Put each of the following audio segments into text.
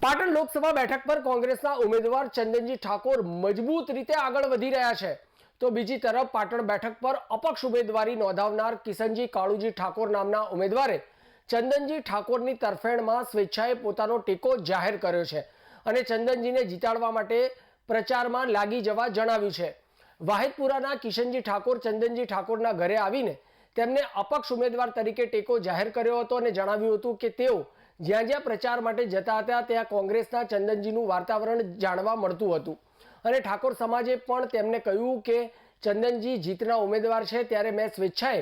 પાટણ લોકસભા બેઠક પર કોંગ્રેસના ઉમેદવાર ચંદનજી ઠાકોર મજબૂત રીતે આગળ વધી રહ્યા છે, તો બીજી તરફ પાટણ બેઠક પર અપક્ષ ઉમેદવારી નોંધાવનાર કિશનજી કાળુજી ઠાકોર નામના ઉમેદવારે ચંદનજી ઠાકોરની તરફેણમાં સ્વેચ્છાએ પોતાનો ટેકો જાહેર કર્યો છે અને ચંદનજીને જીતાડવા માટે પ્રચારમાં લાગી જવા જણાવ્યું છે। વાહિદપુરાના કિશનજી ઠાકોર ચંદનજી ઠાકોરના ઘરે આવીને તેમને અપક્ષ ઉમેદવાર તરીકે ટેકો જાહેર કર્યો હતો અને જણાવ્યું હતું કે તેઓ જ્યાં જ્યાં પ્રચાર માટે જતા હતા ત્યાં કોંગ્રેસના ચંદનજીનું વાતાવરણ જાણવા મળતું હતું અને ઠાકોર સમાજે પણ તેમને કહ્યું કે ચંદનજી જીતના ઉમેદવાર છે, ત્યારે મેં સ્વેચ્છાએ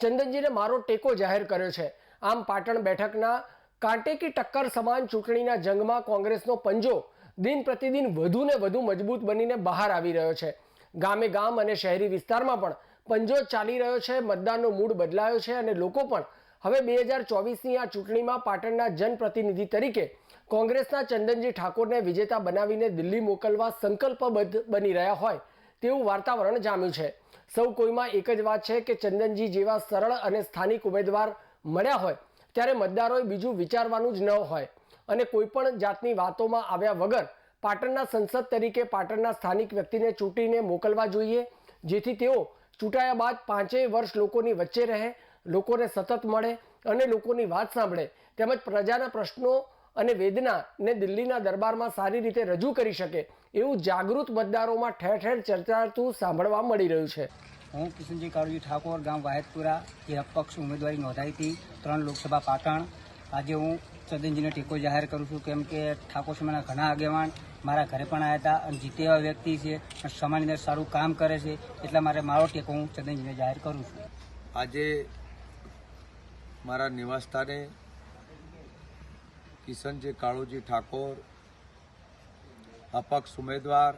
ચંદનજીને મારો ટેકો જાહેર કર્યો છે। આમ પાટણ બેઠકના કાંટે કી ટક્કર સમાન ચૂંટણીના જંગમાં કોંગ્રેસનો પંજો દિન પ્રતિદિન વધુ ને વધુ મજબૂત બનીને બહાર આવી રહ્યો છે। ગામે ગામ અને શહેરી વિસ્તારમાં પણ પંજો ચાલી રહ્યો છે। મતદાનનો મૂડ બદલાયો છે અને લોકો પણ હવે 2024ની આ ચૂંટણીમાં પાટણના જનપ્રતિનિધિ તરીકે કોંગ્રેસના ચંદનજી ઠાકોરને વિજેતા બનાવીને દિલ્હી મોકલવા સંકલ્પબદ્ધ બની રહ્યા હોય તેવું વાતાવરણ જામ્યું છે। સૌ કોઈમાં એક જ વાત છે કે ચંદનજી જેવા સરળ અને સ્થાનિક ઉમેદવાર મળ્યા હોય ત્યારે મતદારોએ બીજું વિચારવાનું જ ન હોય અને કોઈ પણ જાતની વાતોમાં આવ્યા વગર પાટણના સંસદ તરીકે પાટણના સ્થાનિક વ્યક્તિને ચૂંટીને મોકલવા જોઈએ, જેથી તેઓ ચૂંટાયા બાદ 5 વર્ષ લોકોની વચ્ચે રહે, લોકોને સતત મળે અને લોકોની વાત સાંભળે, તેમજ પ્રજાના પ્રશ્નો અને વેદનાને દિલ્હીના દરબારમાં સારી રીતે રજૂ કરી શકે એવું જાગૃત મતદારોમાં ઠેર ઠેર ચર્ચાતું સાંભળવા મળી રહ્યું છે। હું કિશનજી કાળુજી ઠાકોર, ગામ વાહિદપુરા, એ અપક્ષ ઉમેદવારી નોંધાઈ હતી 3 લોકસભા પાટણ। આજે હું ચંદનજીને ટેકો જાહેર કરું છું, કેમ કે ઠાકોર સમાજના ઘણા આગેવાન મારા ઘરે પણ આવ્યા હતા અને જીતે એવા વ્યક્તિ છે, સમાજની અંદર સારું કામ કરે છે, એટલા માટે મારો ટેકો હું ચંદનજીને જાહેર કરું છું। આજે મારા નિવાસસ્થાને કિશનજી કાળુજી ઠાકોર અપક્ષ ઉમેદવાર,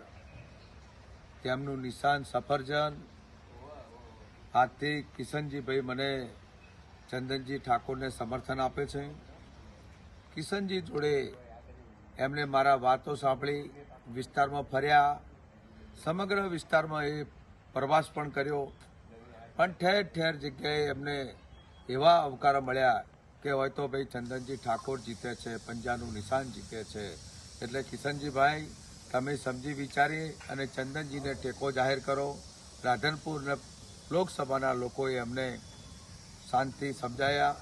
તેમનું નિશાન સફરજન, આજથી કિશનજીભાઈ મને ચંદનજી ઠાકોરને સમર્થન આપે છે। કિશનજી જોડે એમણે મારા વાતો સાંભળી, વિસ્તારમાં ફર્યા, સમગ્ર વિસ્તારમાં એ પ્રવાસ પણ કર્યો, પણ ઠેર ઠેર જગ્યાએ એમને એવા આવકારો મળ્યા કે હોય તો ભાઈ ચંદનજી ઠાકોર જીતે છે, પંજાનું નિશાન જીતે છે। એટલે કિશનજીભાઈ, તમે સમજી વિચારી અને ચંદનજીને ટેકો જાહેર કરો। રાધનપુર લોકસભાના લોકોએ અમને શાંતિ સમજાયા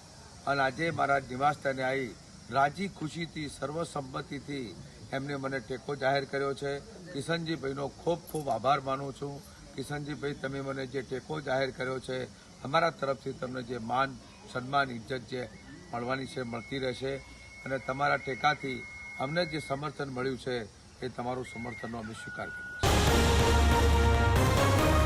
અને આજે મારા નિવાસસ્થાને આવી રાજી ખુશીથી સર્વસંમતિથી એમને મને ટેકો જાહેર કર્યો છે। કિશનજીભાઈનો ખૂબ ખૂબ આભાર માનું છું। કિશનજીભાઈ, તમે મને જે ટેકો જાહેર કર્યો છે, અમારા તરફથી તમને જે માન સન્માન ઇજ્જત જે મળવાની છે મળતી રહેશે અને તમારા ટેકાથી અમને જે સમર્થન મળ્યું છે એ તમારું સમર્થનનો અમે સ્વીકાર કરીએ છીએ।